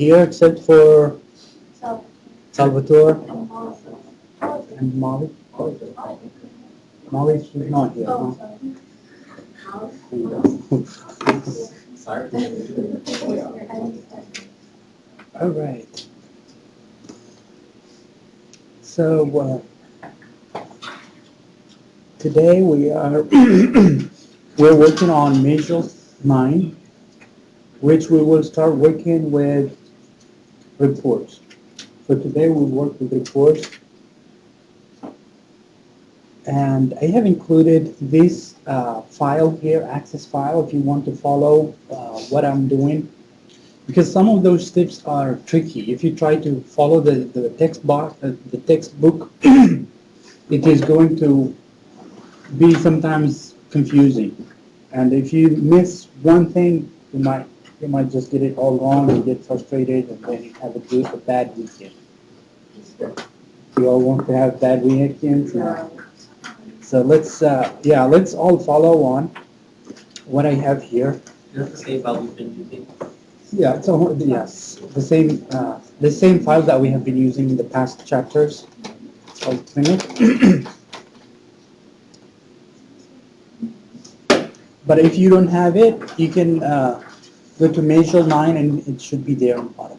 here except for Salvatore and Molly. Molly is not here. Huh? There you go. Sorry. All right. So today we are we're working on Module 9, which we will start working with reports. So today we work with reports, and I have included this file here, access file, if you want to follow what I'm doing, because some of those steps are tricky. If you try to follow the text box, the textbook, it is going to be sometimes confusing. And if you miss one thing, you might just get it all wrong and get frustrated, and then you have a bad weekend. We all want to have bad weekends. So let's all follow on what I have here. Is that the same file we've been using? Yeah, it's all, yes, the same file that we have been using in the past chapters. It's called clinic. But if you don't have it, you can go to Module 9 and it should be there on the bottom.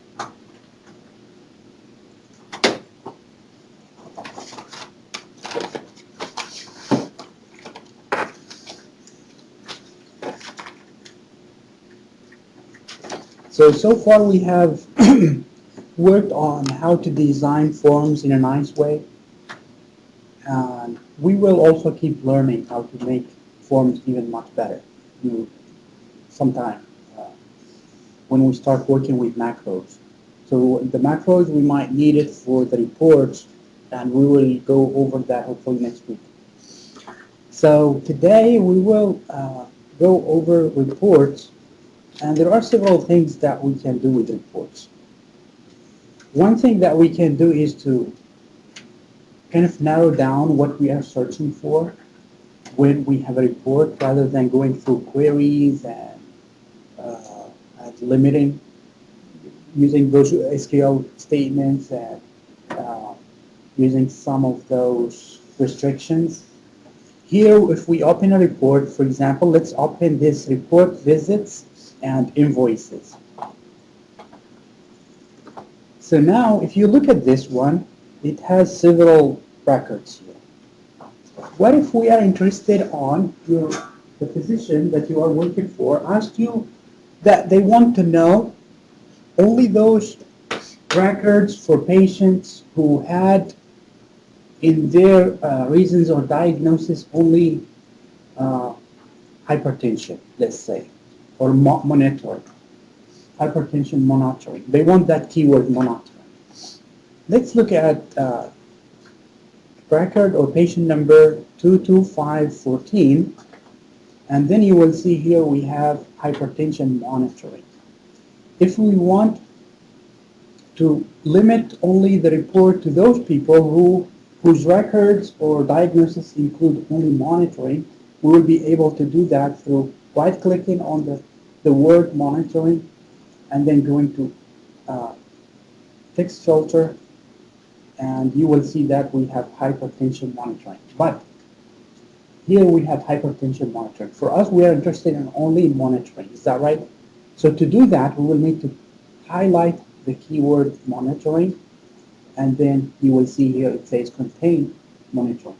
So far we have worked on how to design forms in a nice way. And we will also keep learning how to make forms even much better sometime when we start working with macros. So the macros, we might need it for the reports, and we will go over that hopefully next week. So today we will go over reports, and there are several things that we can do with reports. One thing that we can do is to kind of narrow down what we are searching for when we have a report, rather than going through queries and limiting, using those SQL statements and using some of those restrictions. Here, if we open a report, for example, let's open this report visits and invoices. So now, if you look at this one, it has several records here. What if we are interested on the physician that you are working for asked you that they want to know only those records for patients who had in their reasons or diagnosis only hypertension, let's say, or monitoring, hypertension monitoring. They want that keyword monitoring. Let's look at record or patient number 22514, and then you will see here we have hypertension monitoring. If we want to limit only the report to those people whose records or diagnosis include only monitoring, we will be able to do that through right-clicking on the word monitoring and then going to text filter, and you will see that we have hypertension monitoring. But here we have hypertension monitoring. For us, we are interested in only monitoring. Is that right? So to do that, we will need to highlight the keyword monitoring, and then you will see here it says contain monitoring.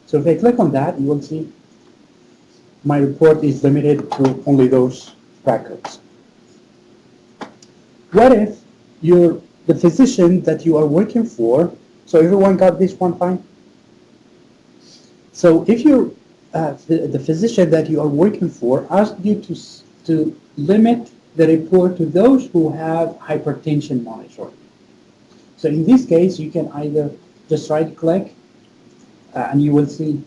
So if I click on that, you will see my report is limited to only those records. What if the physician that you are working for, so everyone got this one fine? So if the physician that you are working for asked you to limit the report to those who have hypertension monitoring. So in this case, you can either just right-click and you will see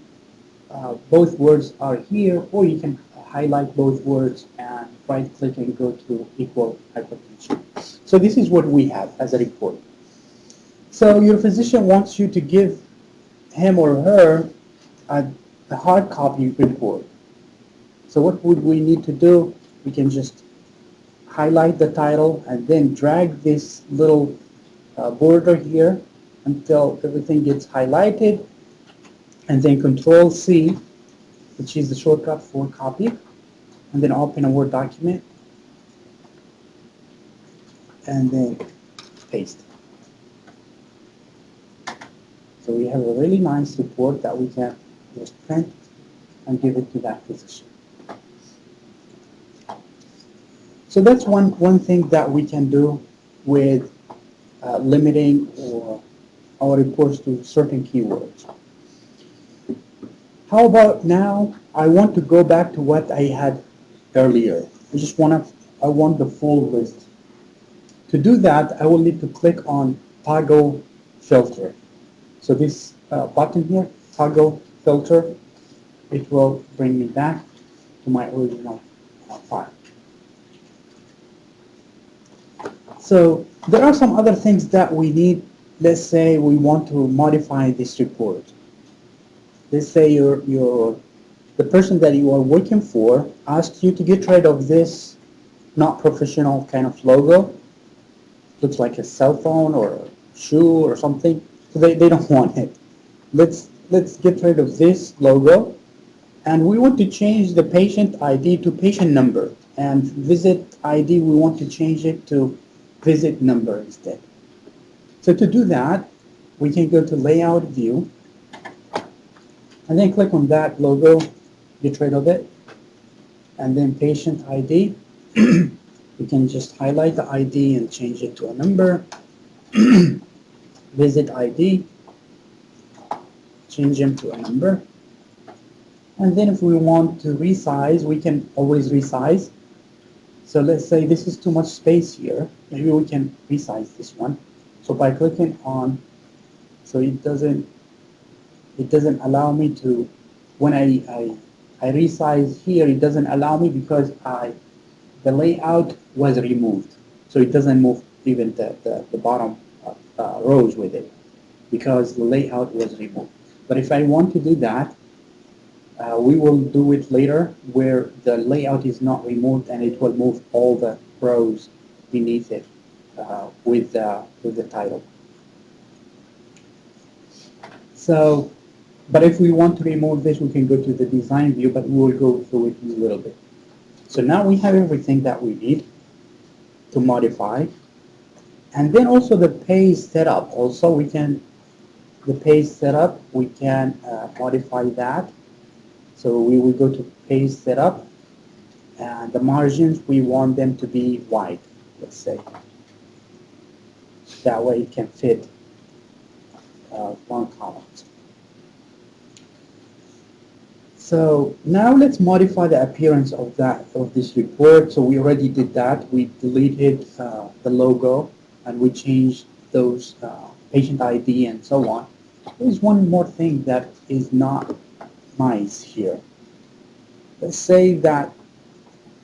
both words are here, or you can highlight both words and right-click and go to equal hypertension. So this is what we have as a report. So your physician wants you to give him or her a hard copy report. So what would we need to do? We can just highlight the title, and then drag this little border here until everything gets highlighted, and then Control C, which is the shortcut for copy, and then open a Word document, and then paste. So we have a really nice report that we can just print and give it to that physician. So that's one thing that we can do with limiting or our reports to certain keywords. How about now? I want to go back to what I had earlier. I want the full list. To do that, I will need to click on toggle filter. So this button here, toggle filter, it will bring me back to my original file. So there are some other things that we need. Let's say we want to modify this report. Let's say the person that you are working for asks you to get rid of this not professional kind of logo. Looks like a cell phone or a shoe or something. So they don't want it. Let's get rid of this logo, and we want to change the patient ID to patient number, and visit ID we want to change it to visit number instead. So to do that, we can go to Layout View, and then click on that logo, get rid of it, and then Patient ID. We can just highlight the ID and change it to a number. Visit ID, change them to a number. And then if we want to resize, we can always resize. So let's say this is too much space here. Maybe we can resize this one. So by clicking on, so it doesn't allow me to, when I resize here, it doesn't allow me because the layout was removed. So it doesn't move even the bottom rows with it because the layout was removed. But if I want to do that, we will do it later where the layout is not removed and it will move all the rows beneath it with the title. So, but if we want to remove this, we can go to the design view, but we will go through it in a little bit. So now we have everything that we need to modify. And then also the page setup. Also, the page setup, we can modify that. So we will go to page setup, and the margins, we want them to be white, let's say. That way it can fit one column. So now let's modify the appearance of this report. So we already did that. We deleted the logo and we changed those patient ID and so on. There's one more thing that is not nice here. Let's say that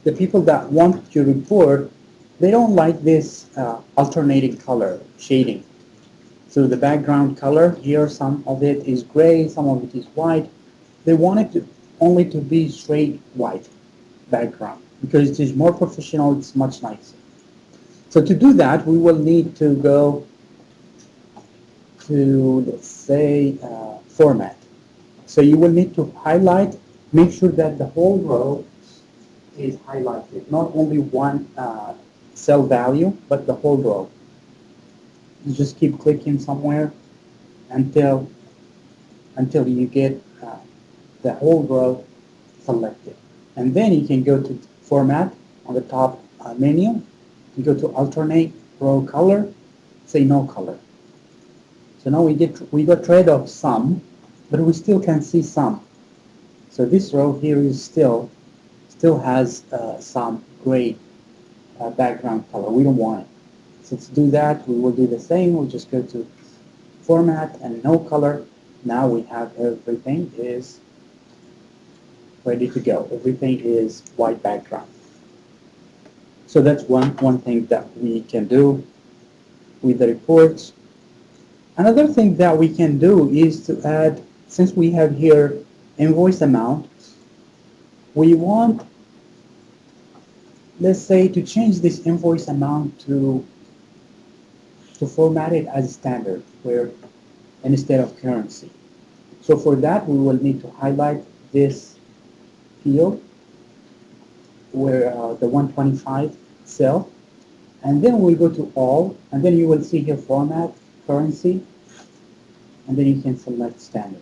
the people that want your report, they don't like this alternating color shading. So the background color here, some of it is gray, some of it is white. They want it only to be straight white background because it is more professional, it's much nicer. So to do that, we will need to go to, let's say, format. So you will need to highlight, make sure that the whole row is highlighted, not only one cell value, but the whole row. You just keep clicking somewhere until you get the whole row selected. And then you can go to Format on the top menu. You go to Alternate Row Color, say No Color. So now we got rid of some, but we still can see some. So this row here is still has some gray background color. We don't want it. So to do that, we will do the same. We'll just go to Format and No Color. Now we have everything is ready to go. Everything is white background. So that's one thing that we can do with the reports. Another thing that we can do is to add, since we have here invoice amount, we want let's say to change this invoice amount to format it as standard, where instead of currency. So for that, we will need to highlight this field where the 125 cell, and then we go to all, and then you will see here format, currency, and then you can select standard,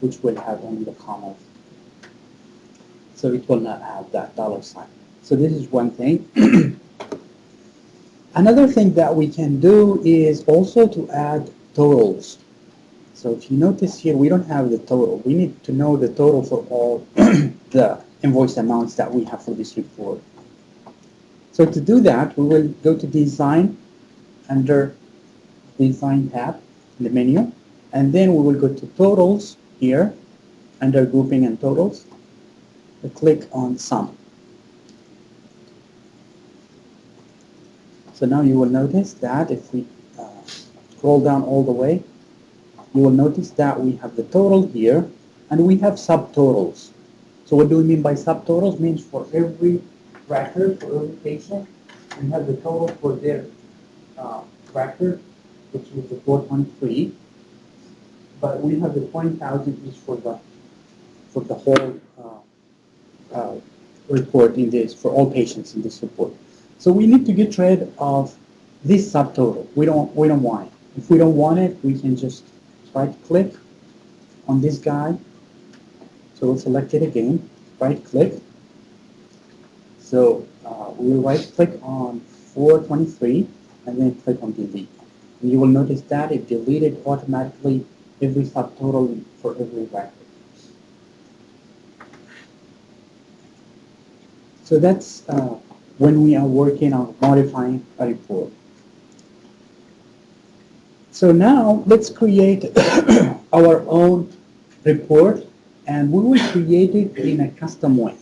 which will have only the commas. So it will not have that dollar sign. So this is one thing. Another thing that we can do is also to add totals. So if you notice here, we don't have the total. We need to know the total for all the invoice amounts that we have for this report. So to do that, we will go to Design under Design tab in the menu, and then we will go to Totals here under Grouping and Totals. We click on Sum. So now you will notice that if we scroll down all the way, you will notice that we have the total here, and we have subtotals. So what do we mean by subtotals? Means for every record, for every patient, we have the total for their record, which is the 423, but we have the 20,000 each for the whole report in this, for all patients in this report. So we need to get rid of this subtotal. We don't want it. If we don't want it, we can just right click on this guy. So we'll select it again, right click. So we'll right click on 423 and then click on delete. And you will notice that it deleted automatically every subtotal for every record. So that's when we are working on modifying a report. So now let's create our own report, and we will create it in a custom way.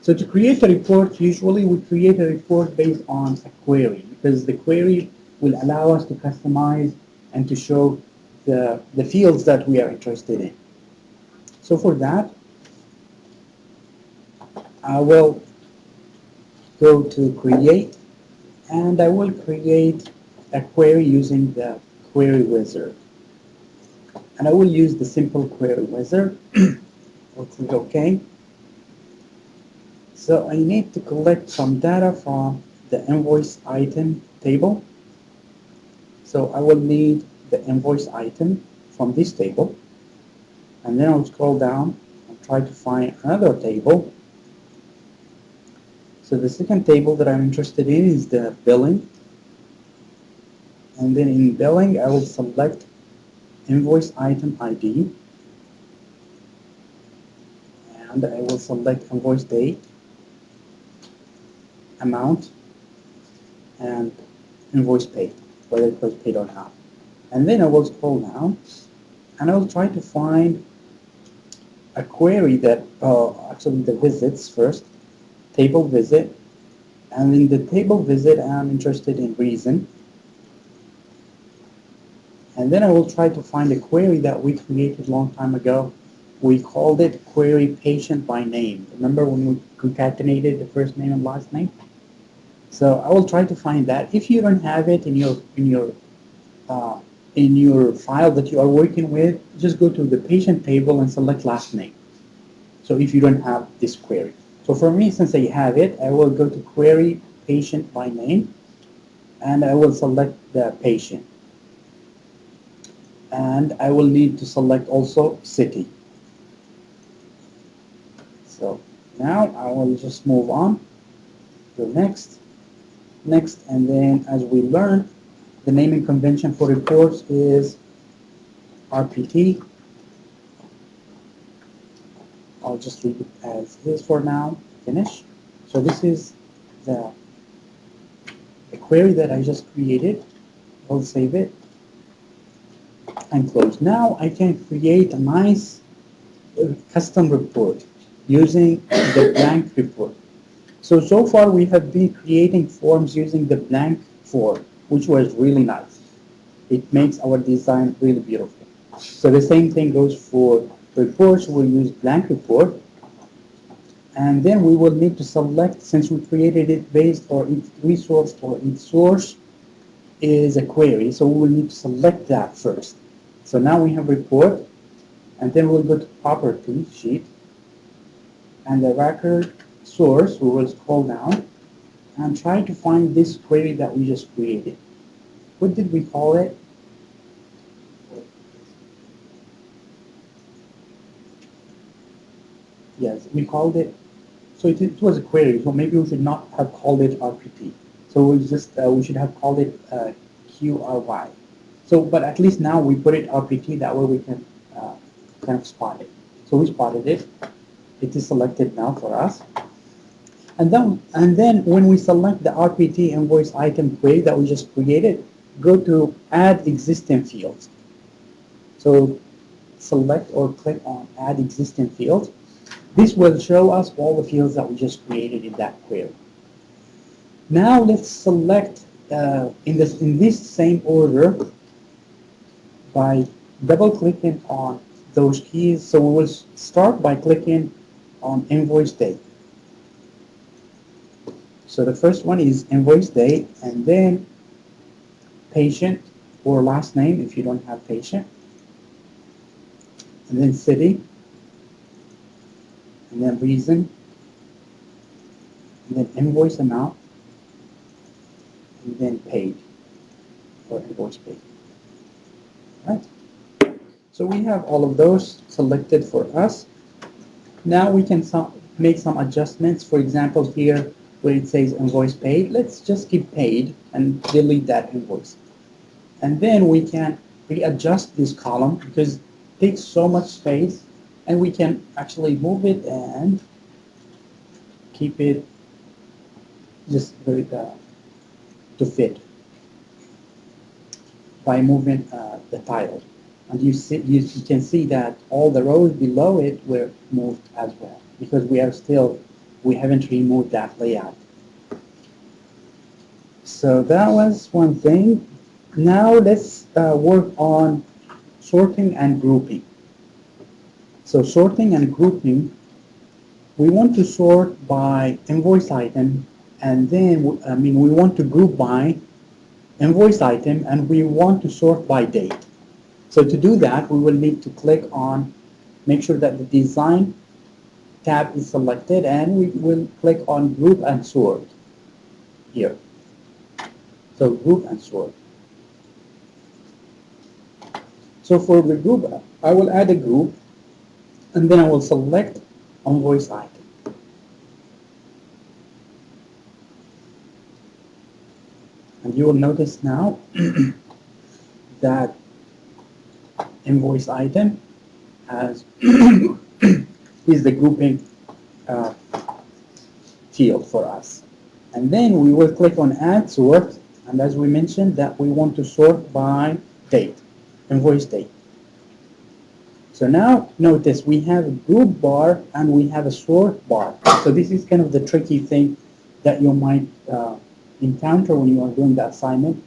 So to create a report, usually we create a report based on a query, because the query will allow us to customize and to show the fields that we are interested in. So for that, I will go to create, and I will create a query using the query wizard. And I will use the simple query wizard. I'll click OK. So I need to collect some data from the invoice item table. So I will need the invoice item from this table. And then I'll scroll down and try to find another table. So the second table that I'm interested in is the billing. And then in billing, I will select invoice item ID. And I will select invoice date, amount, and invoice paid, whether it was paid or not. And then I will scroll down and I will try to find a query that, actually the visits first, table visit, and in the table visit I'm interested in reason. And then I will try to find a query that we created a long time ago. We called it query patient by name. Remember when we concatenated the first name and last name? So I will try to find that. If you don't have it uh, in your file that you are working with, just go to the patient table and select last name. So if you don't have this query. So for me, since I have it, I will go to query patient by name, and I will select the patient. And I will need to select also city. So now I will just move on to next, and then as we learn, the naming convention for reports is RPT. I'll just leave it as is for now. Finish. So this is the query that I just created. I'll save it and close. Now I can create a nice custom report using the blank report. So far we have been creating forms using the blank form, which was really nice. It makes our design really beautiful. So the same thing goes for reports. We'll use blank report. And then we will need to select, since we created it based on each resource or each source is a query, so we will need to select that first. So now we have report, and then we'll go to property sheet, and the record source, we will scroll down and try to find this query that we just created. What did we call it? Yes, we called it, so it was a query, so maybe we should not have called it RPT. So we should have called it QRY. So, but at least now we put it RPT, that way we can kind of spot it. So we spotted it. It is selected now for us. And then when we select the RPT invoice item query that we just created, go to add existing fields. So select or click on add existing fields. This will show us all the fields that we just created in that query. Now let's select in this same order by double clicking on those keys. So we will start by clicking on invoice date. So the first one is invoice date, and then patient or last name if you don't have patient, and then city, and then reason, and then invoice amount, and then paid or invoice paid. Right? So we have all of those selected for us. Now we can make some adjustments. For example, here where it says invoice paid, let's just keep paid and delete that invoice. And then we can readjust this column because it takes so much space, and we can actually move it and keep it just to fit by moving the title. And you can see that all the rows below it were moved as well because we haven't removed that layout. So that was one thing. Now let's work on sorting and grouping. So sorting and grouping, we want to sort by invoice item, and then we want to group by invoice item, and we want to sort by date. So to do that, we will need to click on, make sure that the design tab is selected, and we will click on group and sort here. So group and sort. So for the group, I will add a group, and then I will select invoice item. And you will notice now that invoice item has is the grouping uh, field for us. And then we will click on add sort, and as we mentioned that we want to sort by date, invoice date. So now notice we have a group bar and we have a sort bar. So this is kind of the tricky thing that you might encounter when you are doing the assignment.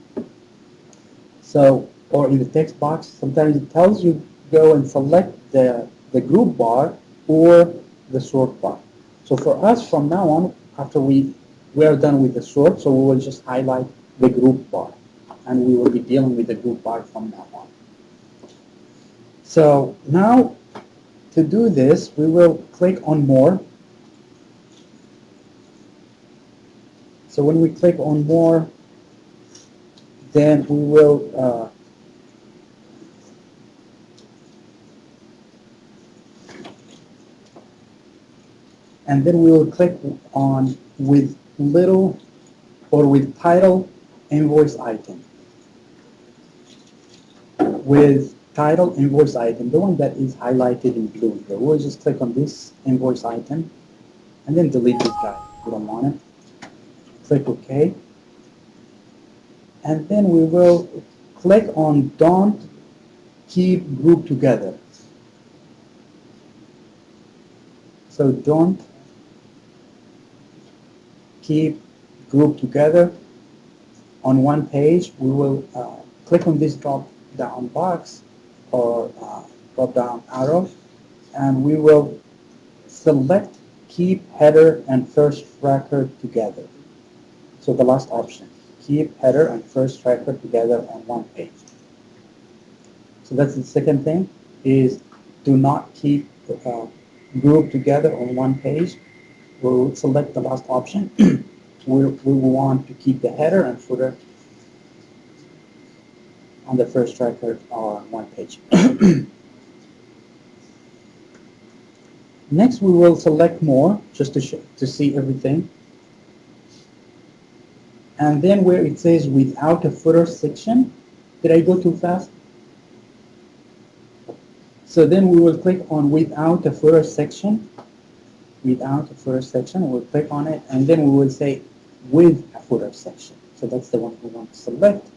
So, or in the text box, sometimes it tells you go and select the group bar or the sort bar. So for us, from now on, after we are done with the sort, so we will just highlight the group bar, and we will be dealing with the group bar from now on. So now, to do this, we will click on more. So when we click on more, then we will and then we will click on with little or with title invoice item. With title invoice item, the one that is highlighted in blue here. We'll just click on this invoice item and then delete this guy if we don't want it. Click OK. And then we will click on don't keep group together. So don't keep group together on one page. We will click on this drop down box or drop down arrow, and we will select keep header and first record together. So the last option, keep header and first record together on one page. So that's the second thing, is do not keep group together on one page. We'll select the last option. We want to keep the header and footer on the first record on one page. Next, we will select more just to see everything. And then where it says without a footer section, did I go too fast? So then we will click on without a footer section. Without a footer section, we'll click on it, and then we will say with a footer section. So that's the one we want to select.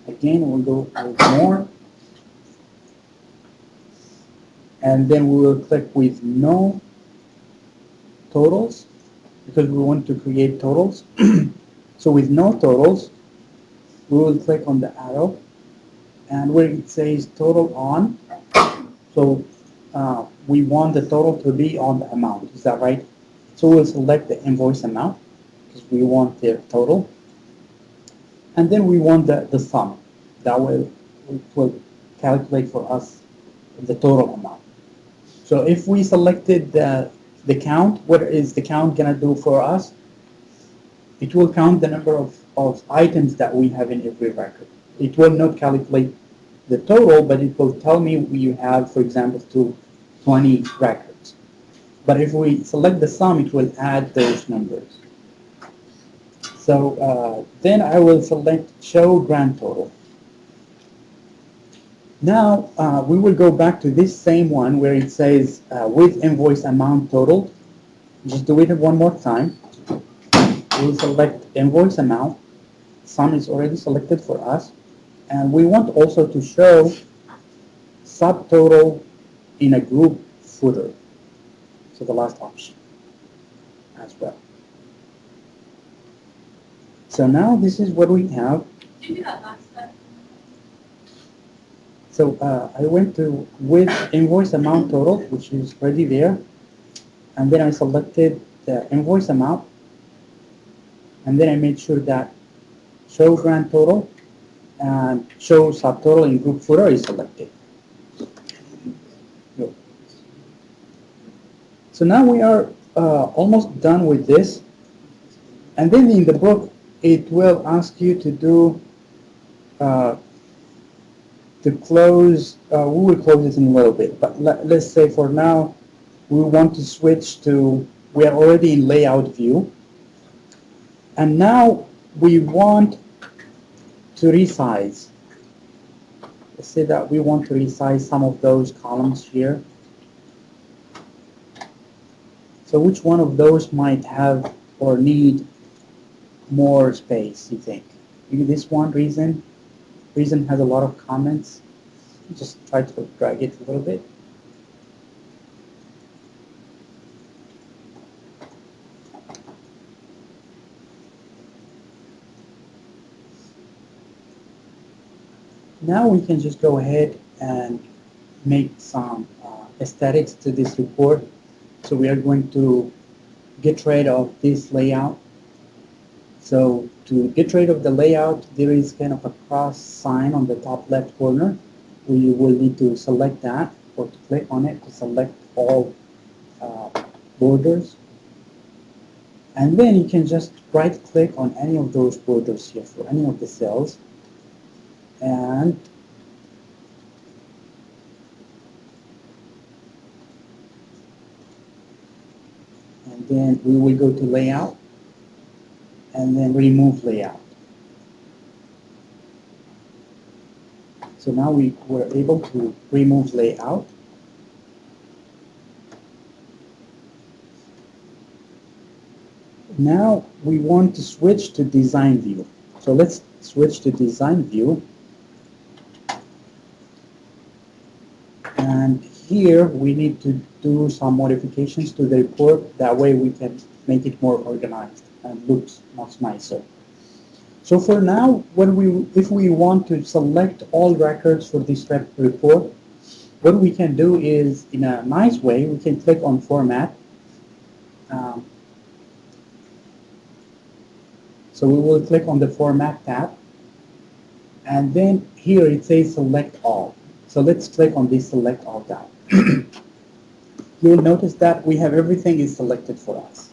Again, we'll go with more, and then we will click with no totals because we want to create totals. So with no totals, we will click on the arrow, and where it says total on, so we want the total to be on the amount. Is that right? So we'll select the invoice amount because we want their total. And then we want the sum. That way it will calculate for us the total amount. So if we selected the count, what is the count going to do for us? It will count the number of items that we have in every record. It will not calculate the total, but it will tell me you have, for example, 20 records. But if we select the sum, it will add those numbers. So then I will select show grand total. Now we will go back to this same one where it says with invoice amount total. Just do it one more time. We'll select invoice amount. Sum is already selected for us. And we want also to show subtotal in a group footer. So the last option as well. So now this is what we have. Did you do that last step? So I went to with invoice amount total, which is already there. And then I selected the invoice amount. And then I made sure that show grand total and show subtotal in group footer is selected. Good. So now we are almost done with this. And then in the book, it will ask you to do, to close, we will close this in a little bit, but let's say for now, we want to switch to, we are already in layout view. And now we want to resize. Let's say that we want to resize some of those columns here. So which one of those might have or need more space, you think? Maybe this one, reason has a lot of comments. Just try to drag it a little bit. Now we can just go ahead and make some aesthetics to this report. So we are going to get rid of this layout. So to get rid of the layout, there is kind of a cross sign on the top left corner. We will need to select that or to click on it to select all borders. And then you can just right click on any of those borders here for any of the cells. And then we will go to layout and then remove layout. So now we were able to remove layout. Now we want to switch to design view. So let's switch to design view. And here we need to do some modifications to the report. That way we can make it more organized and looks much nicer. So for now, if we want to select all records for this report, what we can do is, in a nice way, we can click on Format, Um, so we will click on the Format tab, and then here it says Select All. So let's click on the Select All tab. You'll notice that we have everything is selected for us.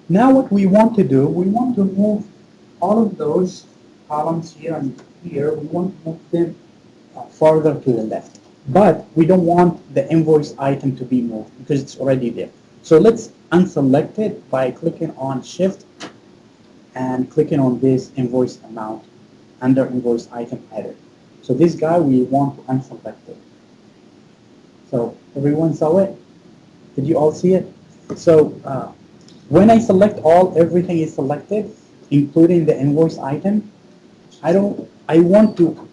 Now what we want to do, we want to move all of those columns here and here, we want to move them farther to the left. But we don't want the invoice item to be moved because it's already there. So let's unselect it by clicking on Shift and clicking on this invoice amount under invoice item header. So this guy we want to unselect it. So everyone saw it? Did you all see it? So when I select all, everything is selected, including the invoice item. I want to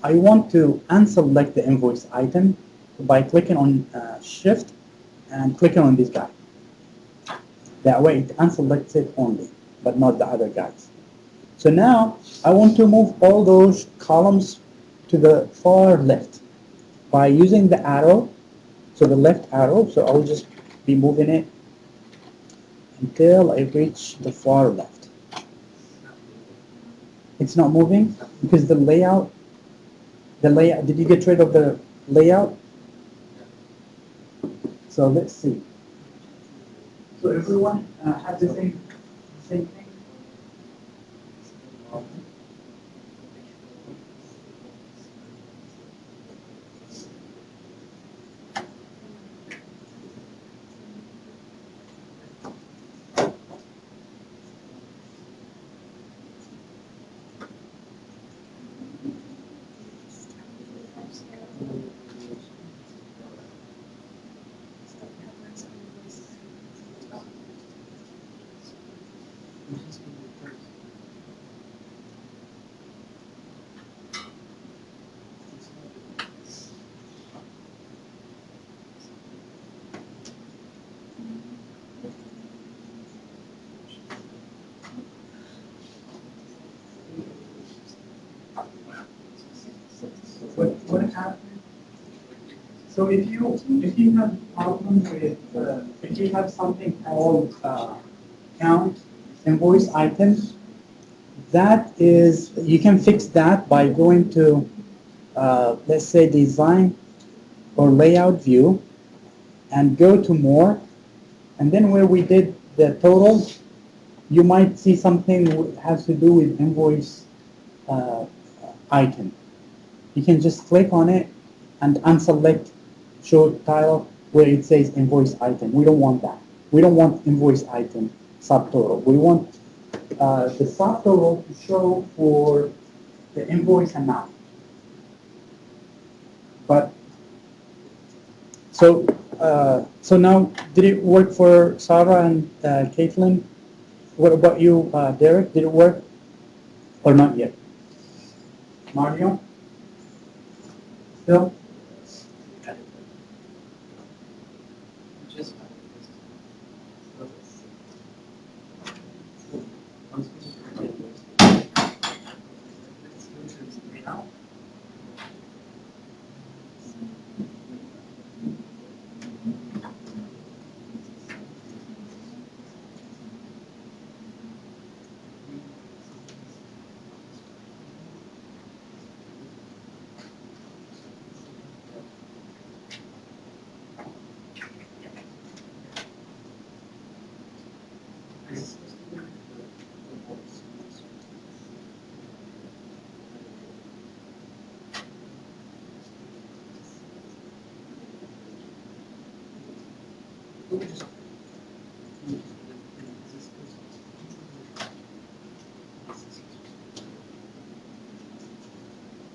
unselect the invoice item by clicking on Shift and clicking on this guy. That way it unselects it only, but not the other guys. So now I want to move all those columns to the far left by using the arrow, so the left arrow, so I'll just be moving it until I reach the far left. It's not moving because the layout, did you get rid of the layout? So let's see. So everyone has the same thing? What happened? So if you have problems with if you have something called count invoice items, that is you can fix that by going to let's say design or layout view and go to more, and then where we did the total, you might see something has to do with invoice uh, item. You can just click on it and unselect show tile where it says invoice item. We don't want that. We don't want invoice item subtotal. We want the subtotal to show for the invoice amount. But so now, did it work for Sarah and Caitlin? What about you, Derek? Did it work or not yet? Mario, still? Just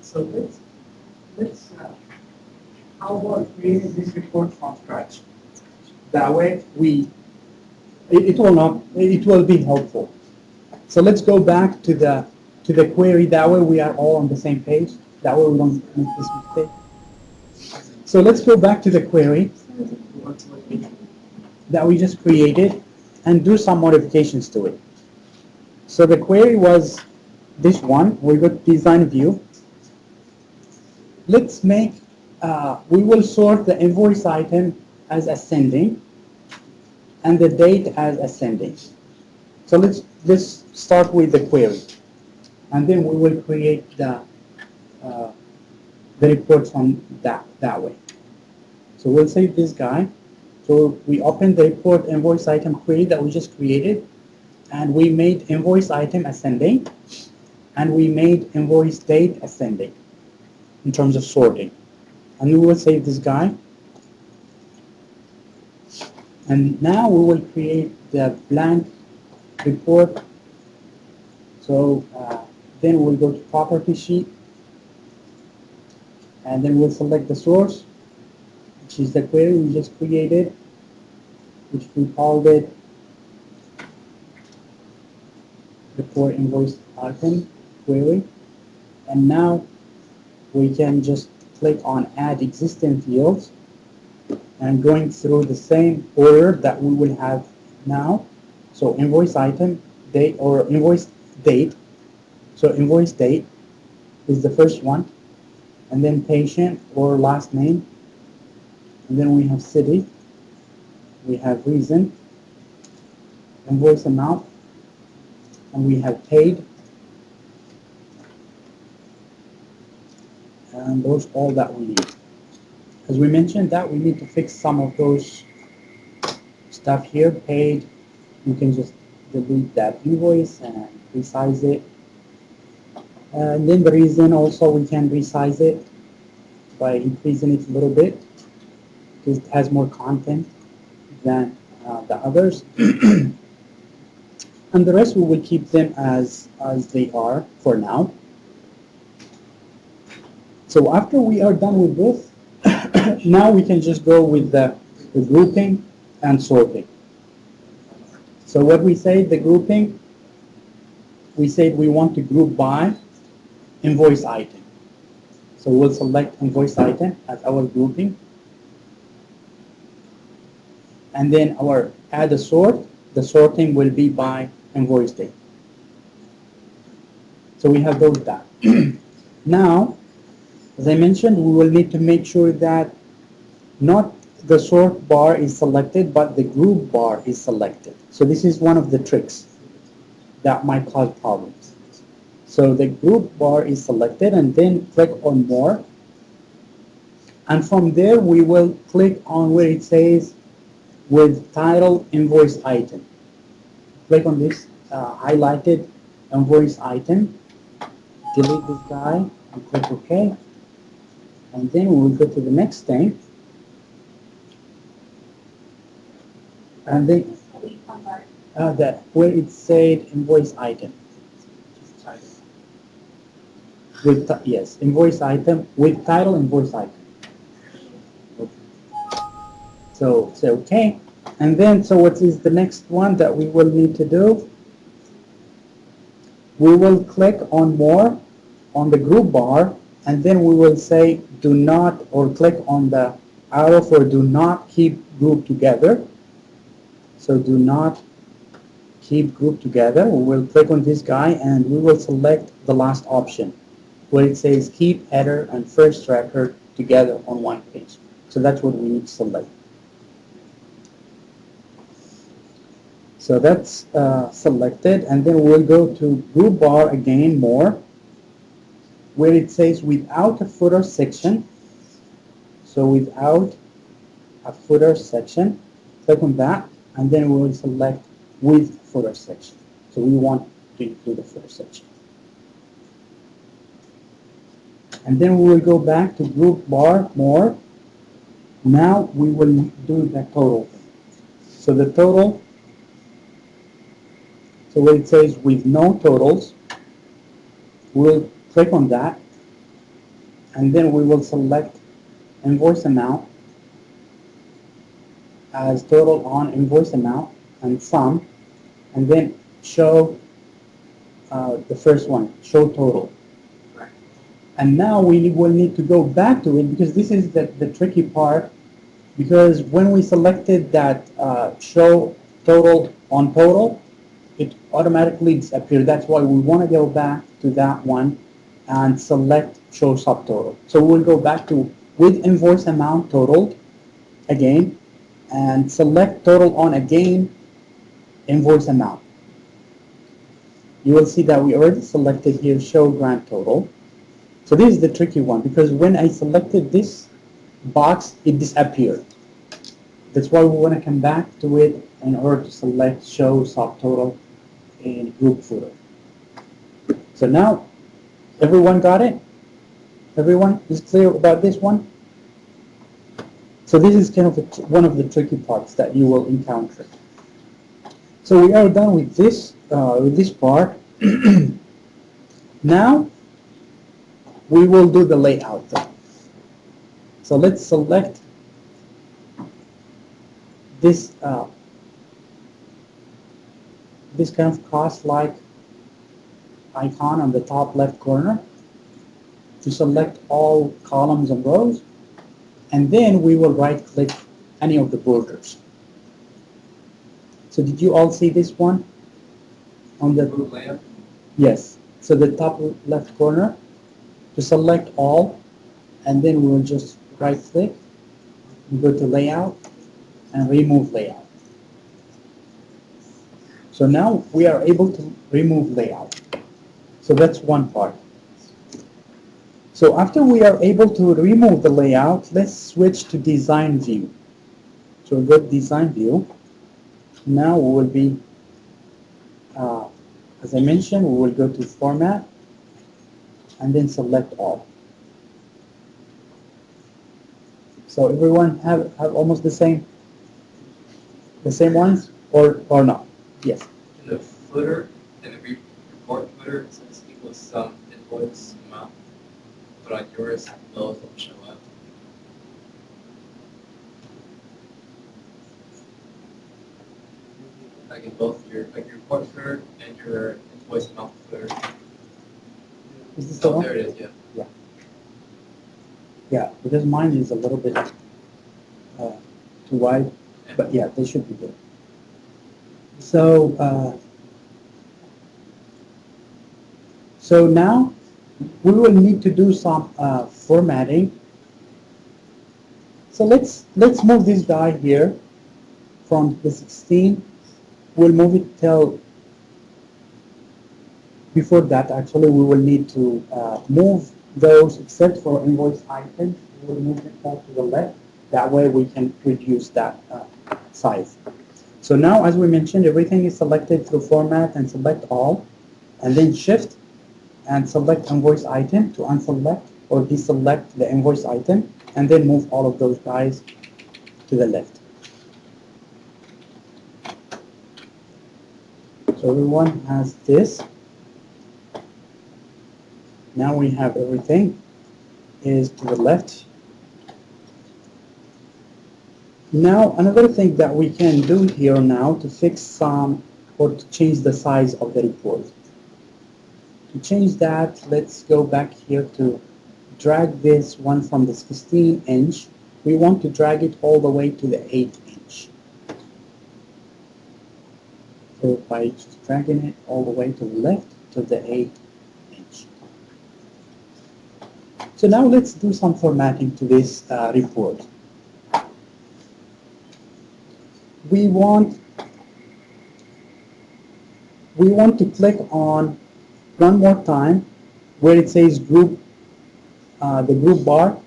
So let's how about creating this report from scratch? That way it will not, it will be helpful. So let's go back to the query. That way we are all on the same page. That way we don't make this mistake. So let's go back to the query that we just created and do some modifications to it. So the query was this one. We go to design view. Let's make, we will sort the invoice item as ascending. and the date as ascending. So let's start with the query, and then we will create uh, the report from that way. So we'll save this guy. So we open the report invoice item query that we just created, and we made invoice item ascending, and we made invoice date ascending in terms of sorting. And we will save this guy, and now we will create the blank report. So then we'll go to property sheet, and then we'll select the source, which is the query we just created, which we called it report invoice item query. And now we can just click on add existing fields, and going through the same order that we will have now. So invoice item date or invoice date. So invoice date is the first one, and then patient or last name, and then we have city, we have reason, invoice amount, and we have paid, and those all that we need. As we mentioned that we need to fix some of those stuff here. Paid, you can just delete that invoice and resize it. And then the reason also we can resize it by increasing it a little bit because it has more content than the others. And the rest we will keep them as they are for now. So after we are done with this, now we can just go with the grouping and sorting. So what we say, the grouping, we said we want to group by invoice item. So we'll select invoice item as our grouping. And then our add a sort, the sorting will be by invoice date. So we have those done. Now, as I mentioned, we will need to make sure that not the sort bar is selected, but the group bar is selected. So this is one of the tricks that might cause problems. So the group bar is selected, and then click on more. And from there, we will click on where it says with title invoice item. Click on this highlighted invoice item. Delete this guy and click OK. And then we will go to the next thing. And then where it said invoice item. With yes, invoice item with title invoice item. Okay. So say okay. And then so what is the next one that we will need to do? We will click on more on the group bar, and then we will say do not, or click on the arrow for do not keep group together. So do not keep group together. We will click on this guy, and we will select the last option where it says keep header and first record together on one page. So that's what we need to select. So that's selected, and then we'll go to group bar again, more, where it says without a footer section. So without a footer section, click on that, and then we will select with footer section. So we want to include a footer section. And then we will go back to group bar, more. Now we will do the total. So the total, so where it says with no totals, we'll click on that, and then we will select invoice amount as total on invoice amount and sum, and then show the first one, show total. And now we will need to go back to it, because this is the tricky part, because when we selected that show total on total, it automatically disappeared. That's why we want to go back to that one and select show subtotal. So we'll go back to with invoice amount totaled again, and select total on again, invoice amount. You will see that we already selected here show grand total. So this is the tricky one because when I selected this box, it disappeared. That's why we want to come back to it in order to select show subtotal in group footer. So now everyone got it? Everyone is clear about this one? So this is kind of one of the tricky parts that you will encounter. So we are done with this part. Now we will do the layout. So let's select this this kind of cross-like icon on the top left corner to select all columns and rows, and then we will right-click any of the borders. So did you all see this one on the layout. yes? So the top left corner to select all, and then we will just right-click, go to layout, and remove layout. So now we are able to remove layout. So that's one part. So after we are able to remove the layout, let's switch to design view. So go to design view. Now we will be, as I mentioned, we will go to format and then select all. So everyone have almost the same ones or not? Yes. In the footer, in the report footer, it says equals some invoice amount, but on yours, those don't show up. Like in both your report footer and your invoice amount footer. Is this the Oh, one? there it is. Yeah. Yeah, because mine is a little bit too wide, but yeah, they should be good. So so now we will need to do some formatting. So let's move this guy here from the 16. We'll move it till before that. Actually, we will need to move those except for invoice items. We will move it all to the left. That way we can reduce that size. So now, as we mentioned, everything is selected through format and select all, and then shift and select invoice item to unselect or deselect the invoice item, and then move all of those guys to the left. So everyone has this. Now we have everything is to the left. Now another thing that we can do here now to fix some or to change the size of the report. To change that, let's go back here to drag this one from the 16 inch. We want to drag it all the way to the 8 inch. So by just dragging it all the way to the left to the 8 inch. So now let's do some formatting to this report. We want to click on one more time where it says group, the group bar.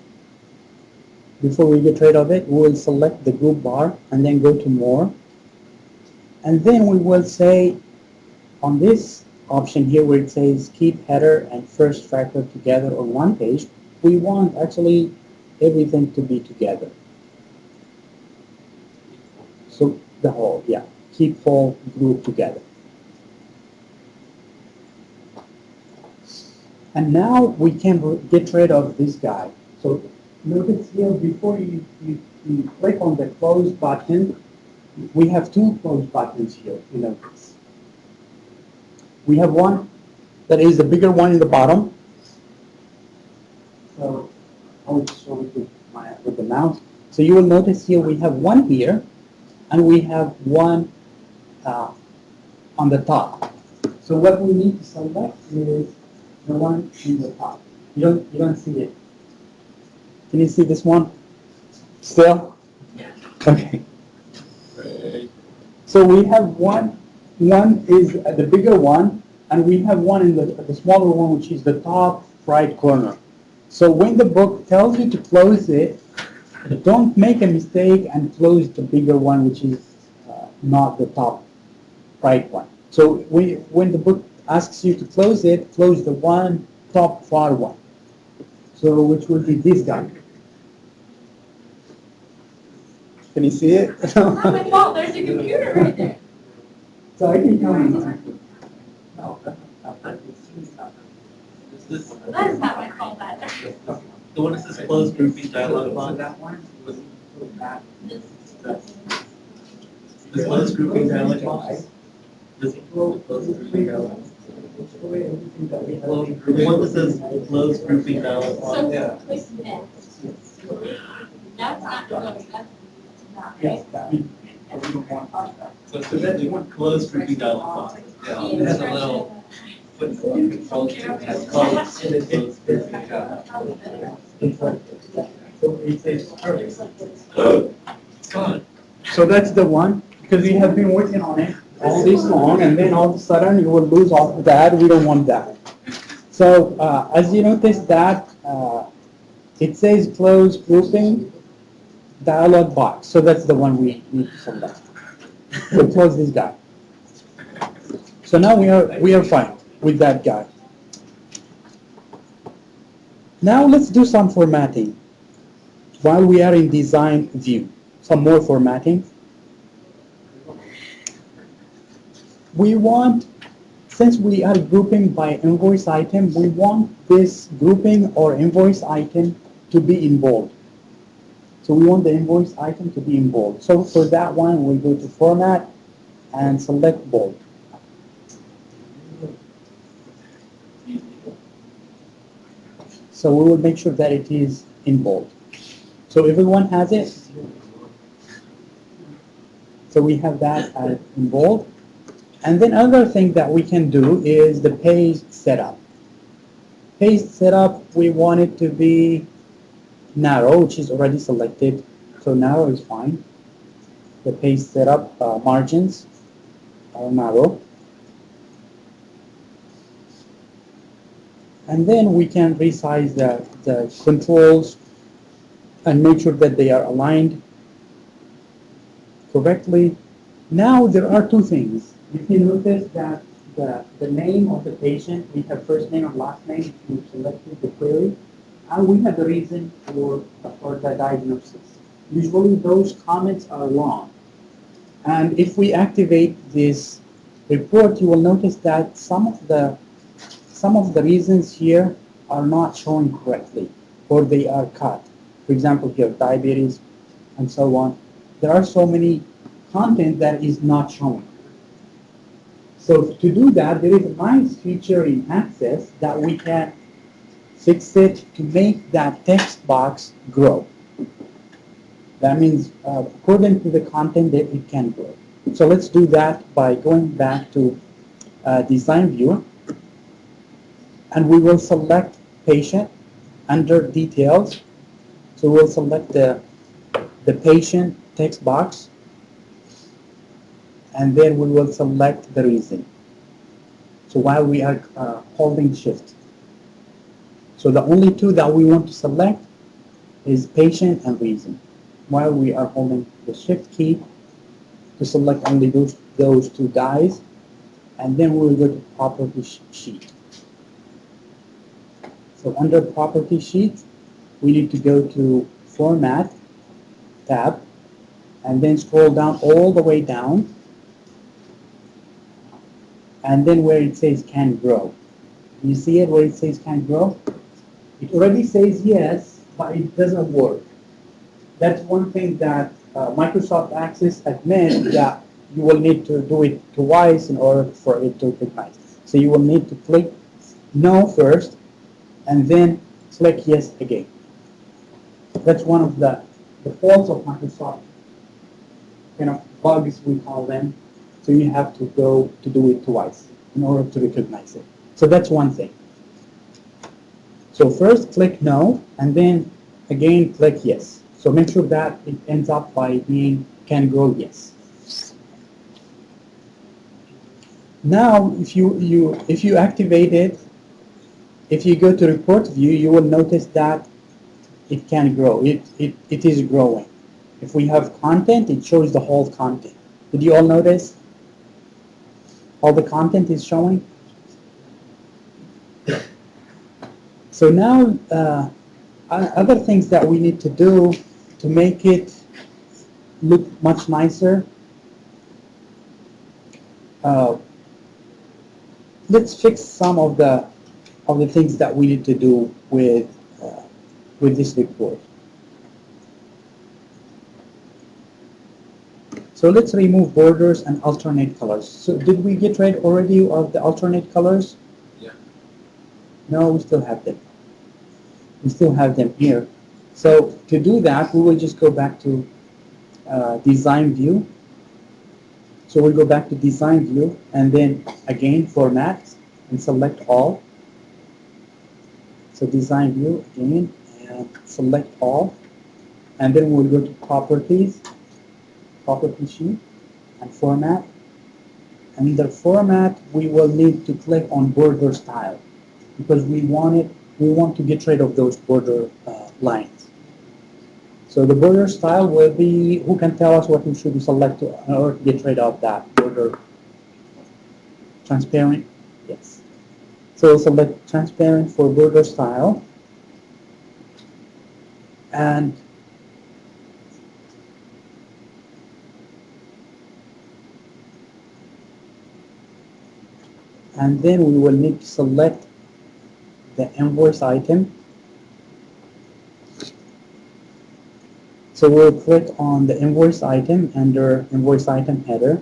Before we get rid of it, we will select the group bar and then go to more. And then we will say on this option here where it says keep header and first tracker together on one page, we want actually everything to be together. So the whole, yeah, keep whole group together. And now we can get rid of this guy. So notice here before you click on the close button, we have two close buttons here. You know, we have one that is the bigger one in the bottom. So I'll just show it with the mouse. So you will notice here we have one here, and we have one on the top. So what we need to select is the one in the top. You don't see it. Can you see this one? Still? Yeah. Okay. So we have one is the bigger one, and we have one in the smaller one, which is the top right corner. So when the book tells you to close it, don't make a mistake and close the bigger one, which is not the top right one. So when the book asks you to close it, close the one top far one. So which will be this guy. Can you see it? Not my fault, there's a computer right there. So I can tell you. No, Is this That is not my fault either. the one that says closed grouping dialog box? that one. The closed grouping dialog box? This closed grouping dialog box? The one that says closed grouping dialog box? So, Yeah. click next. That's not closed, that's not, Yes, right? So that's one closed grouping dialog box. Yeah, it has a little footnote control to it. It's called edit closed grouping dialog. So it says It's gone. So that's the one, because we have been working on it all this long, and then all of a sudden you will lose all of that. We don't want that. So as you notice that it says close grouping dialog box. So that's the one we need to select. So close this guy. So now we are fine with that guy. Now let's do some formatting while we are in design view. Some more formatting. We want, since we are grouping by invoice item, we want this grouping or invoice item to be in bold. So we want the invoice item to be in bold. So for that one, we go to Format and select Bold. So we will make sure that it is in bold. So everyone has it. So we have that as in bold. And then other thing that we can do is the page setup. Page setup, we want it to be narrow, which is already selected. So narrow is fine. The page setup margins are narrow. And then we can resize the controls and make sure that they are aligned correctly. Now there are two things. You can notice that the name of the patient, we have first name and last name if you selected the query, and we have the reason for the diagnosis. Usually those comments are long. And if we activate this report, you will notice that some of the reasons here are not showing correctly, or they are cut. For example, here, diabetes, and so on. There are so many content that is not showing. So to do that, there is a nice feature in Access that we can fix it to make that text box grow. That means according to the content that it can grow. So let's do that by going back to Design View, and we will select Patient under Details. So we'll select the patient text box, and then we will select the reason. So while we are holding Shift. So the only two that we want to select is patient and reason, while we are holding the Shift key to select only those two guys, and then we will go to Property Sheet. So under Property Sheet, we need to go to Format tab, and then scroll down all the way down, and then where it says Can Grow. You see it where it says Can Grow? It already says yes, but it doesn't work. That's one thing that Microsoft Access admits that you will need to do it twice in order for it to recognize. So you will need to click No first, and then click Yes again. That's one of the faults of Microsoft, bugs we call them. So you have to go to do it twice in order to recognize it. So that's one thing. So first click No, and then again click Yes. So make sure that it ends up by being Can Grow Yes. Now, if you activate it, if you go to report view, you will notice that it can grow. It is growing. If we have content, it shows the whole content. Did you all notice? All the content is showing. So now, other things that we need to do to make it look much nicer. Uh, let's fix some of the things that we need to do with this report. So let's remove borders and alternate colors. So did we get rid already of the alternate colors? Yeah. No, we still have them. We still have them here. So to do that, we will just go back to design view. So we'll go back to design view and then again format and select all. So design view again and select all. And then we'll go to properties, property sheet and format. Under format, we will need to click on border style because we want to get rid of those border lines. So the border style will be, who can tell us what we should select in order to get rid of that border? Transparent? Yes. So we'll select transparent for border style. And then we will need to select the invoice item. So we'll click on the invoice item under invoice item header.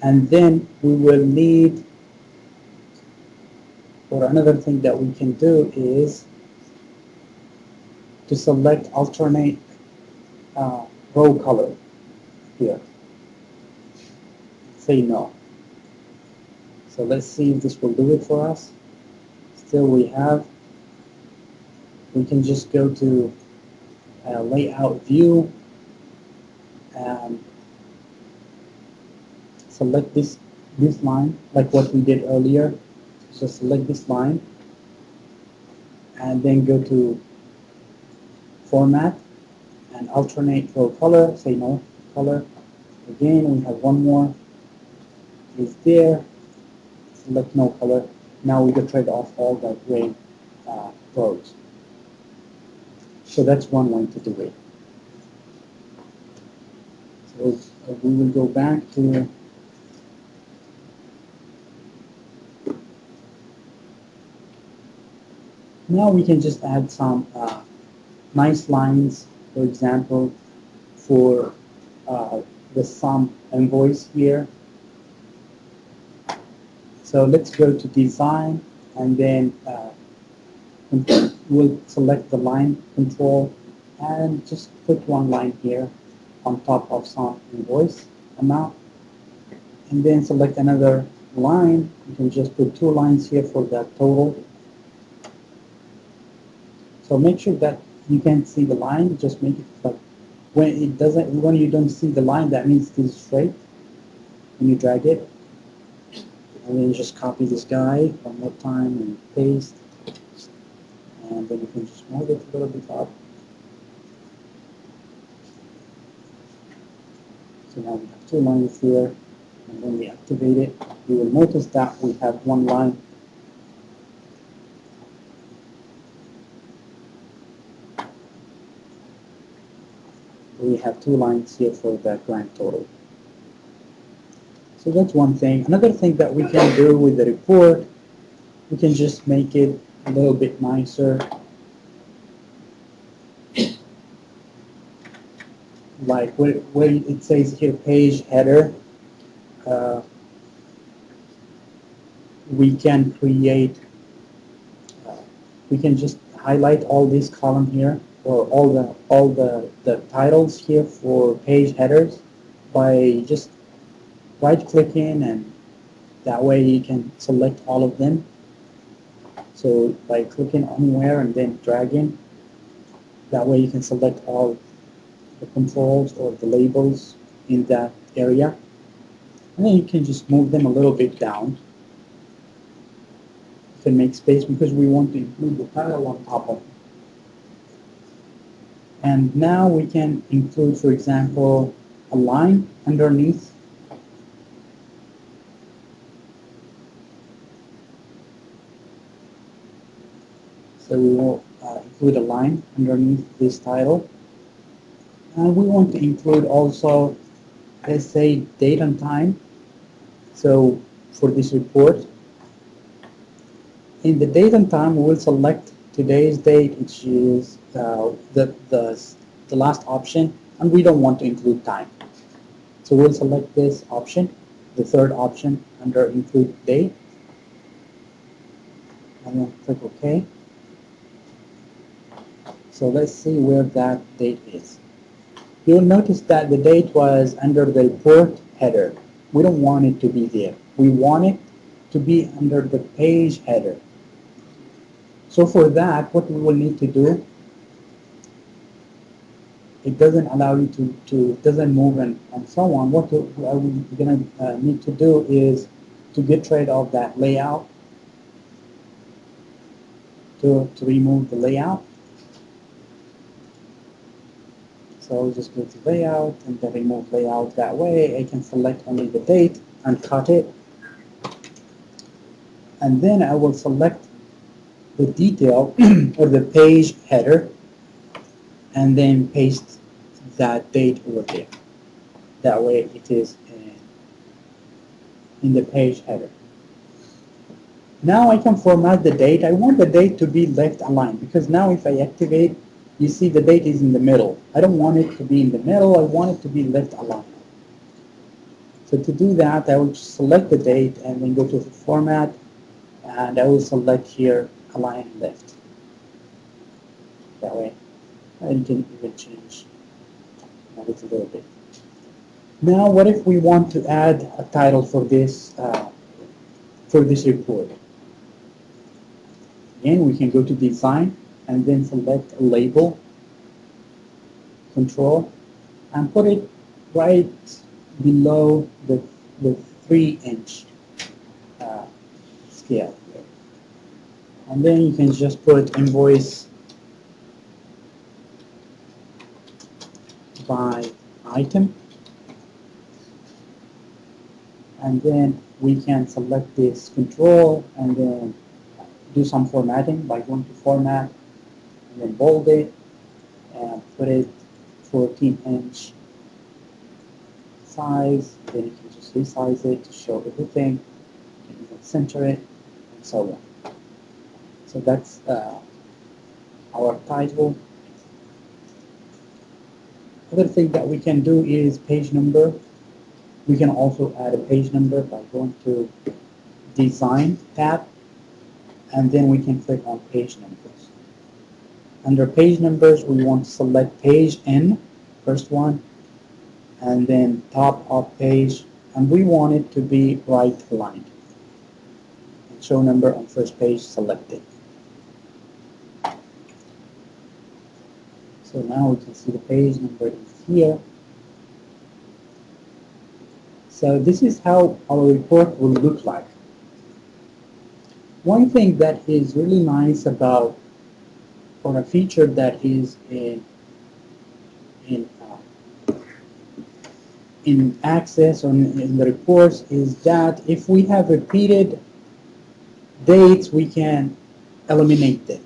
And then we will need, or another thing that we can do is to select alternate row color here. Say no. So let's see if this will do it for us. Still we can just go to layout view and select this line like what we did earlier. So select this line and then go to format and alternate row color, say no color. Again, we have one more is there, select no color. Now we get rid of all the gray rows. So that's one way to do it. So we will go back to now we can just add some nice lines, for example, for the sum invoice here. So let's go to design and then we'll select the line control and just put one line here on top of some invoice amount. And then select another line. You can just put two lines here for that total. So make sure that you can see the line, just make it like when you don't see the line, that means it is straight. When you drag it, and then just copy this guy one more time and paste. And then you can just move it a little bit up. So now we have two lines here. And when we activate it, you will notice that we have one line. We have two lines here for the grand total. So that's one thing. Another thing that we can do with the report, we can just make it a little bit nicer. Like where it says here page header, uh, we can create, uh, we can just highlight all this column here or all the titles here for page headers by just right clicking, and that way you can select all of them. So by clicking anywhere and then dragging, that way you can select all the controls or the labels in that area. And then you can just move them a little bit down to make space because we want to include the title on top of it. And now we can include, for example, a line underneath. So we will include a line underneath this title. And we want to include also, let's say, date and time. So for this report, in the date and time, we will select today's date, which is the last option, and we don't want to include time. So we'll select this option, the third option under include date, and then click OK. So let's see where that date is. You'll notice that the date was under the report header. We don't want it to be there. We want it to be under the page header. So for that, what we will need to do, it doesn't allow you it doesn't move and so on. What we're going to need to do is to get rid of that layout, to remove the layout. So I'll just go to layout and then remove layout. That way I can select only the date and cut it. And then I will select the detail or the page header and then paste that date over there. That way it is in the page header. Now I can format the date. I want the date to be left aligned because now if I activate, you see the date is in the middle. I don't want it to be in the middle. I want it to be left aligned. So to do that, I will just select the date and then go to the format, and I will select here align left. That way I can even change it a little bit. Now what if we want to add a title for this report? Again, we can go to design and then select label, control, and put it right below the 3-inch scale. And then you can just put invoice by item. And then we can select this control and then do some formatting by going to format and then bold it and put it 14-inch size. Then you can just resize it to show everything. You can even center it and so on. So that's our title. Other thing that we can do is page number. We can also add a page number by going to Design tab, and then we can click on Page Numbers. Under Page Numbers, we want to select Page N, first one, and then top of page, and we want it to be right aligned. And show number on first page selected. So now we can see the page number is here. So this is how our report will look like. One thing that is really nice about, or a feature that is in Access or in the reports is that if we have repeated dates, we can eliminate them.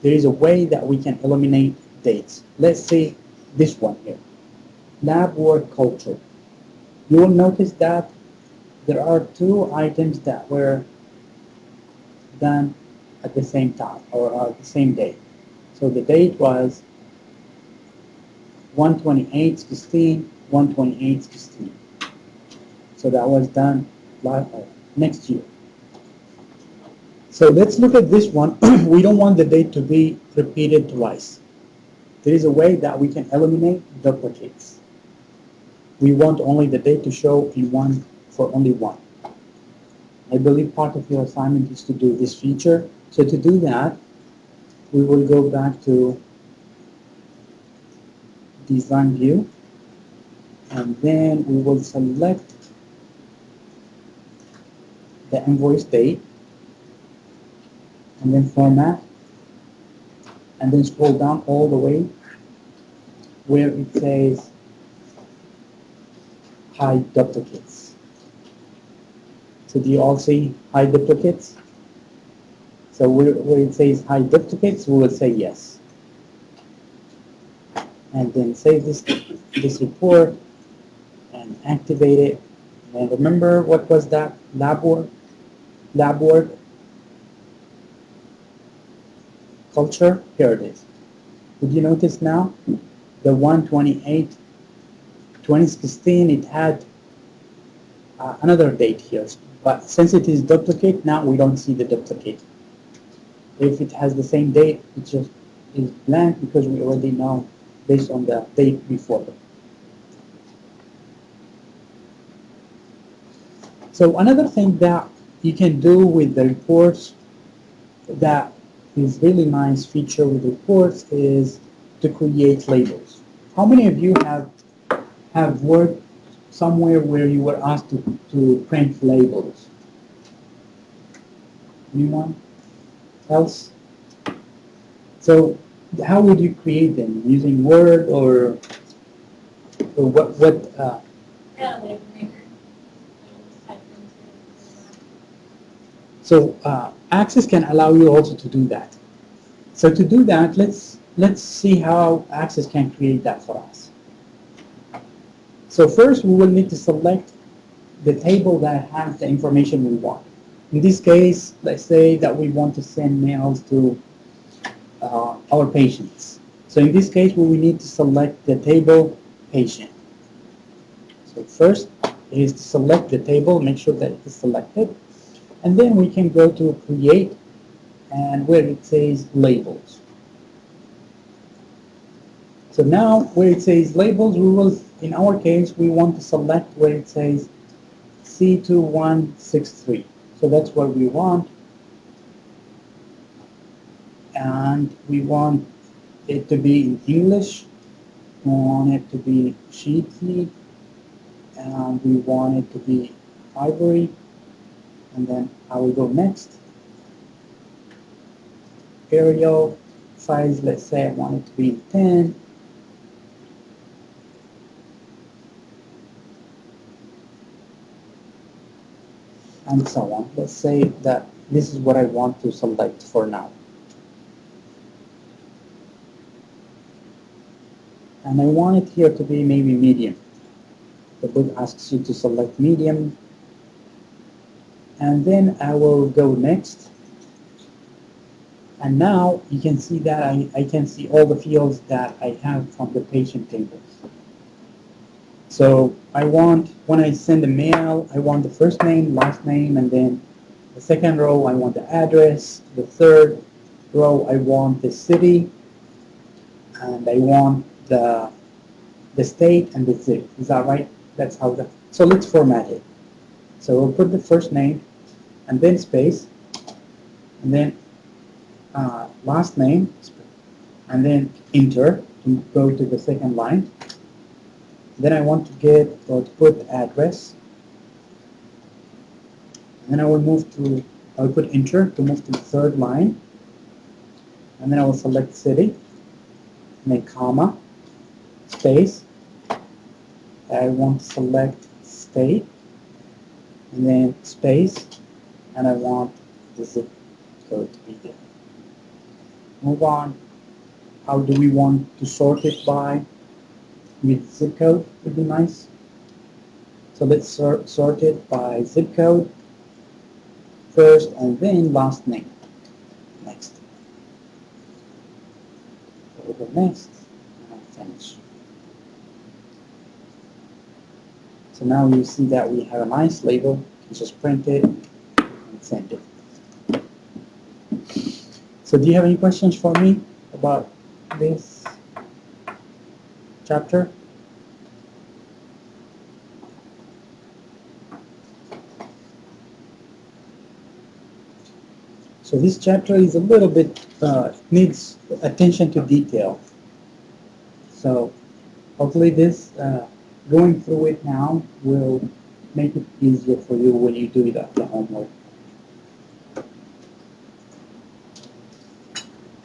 There is a way that we can eliminate dates. Let's say this one here, lab work culture. You will notice that there are two items that were done at the same time or the same day. So the date was 1/28/16, 1/28/16. So that was done next year. So let's look at this one. We don't want the date to be repeated twice. There is a way that we can eliminate duplicates. We want only the date to show in one for only one. I believe part of your assignment is to do this feature. So to do that, we will go back to Design View, and then we will select the invoice date, and then format, and then scroll down all the way where it says hide duplicates. So do you all see hide duplicates? So where it says hide duplicates, we will say yes. And then save this report and activate it. And remember what was that lab work? Lab work culture? Here it is. Did you notice now? The 128, 2016, it had another date here. But since it is duplicate, now we don't see the duplicate. If it has the same date, it just is blank because we already know based on the date before. So another thing that you can do with the reports that is really nice feature with reports is to create labels. How many of you have worked somewhere where you were asked to print labels? Anyone else? So how would you create them? Using Word or what Yeah, like maker. Type into so Access can allow you also to do that. So to do that, let's see how Access can create that for us. So first we will need to select the table that has the information we want. In this case, let's say that we want to send mails to our patients. So in this case, we will need to select the table patient. So first is to select the table, make sure that it is selected, and then we can go to create and where it says labels. So now where it says labels, we will, in our case, we want to select where it says C2163. So that's what we want. And we want it to be in English. We want it to be sheepshead. And we want it to be ivory. And then I will go next. Arial size, let's say I want it to be 10. And so on. Let's say that this is what I want to select for now. And I want it here to be maybe medium. The book asks you to select medium. And then I will go next. And now you can see that I can see all the fields that I have from the patient tables. So I want, when I send a mail, I want the first name, last name, and then the second row, I want the address. The third row, I want the city, and I want the state and the zip. Is that right? That's how that. So let's format it. So we'll put the first name, and then space, and then last name, and then enter to go to the second line. Then I want to get or to put address. And then I will move to, I will put enter to move to the third line. And then I will select city, and then comma, space. I want to select state, and then space, and I want the zip code to be there. Move on. How do we want to sort it by? With zip code would be nice. So let's sort it by zip code first and then last name. Next. We'll go next and finish. So now you see that we have a nice label. You can just print it and send it. So do you have any questions for me about this chapter? So this chapter is a little bit, needs attention to detail. So hopefully this, going through it now will make it easier for you when you do the homework.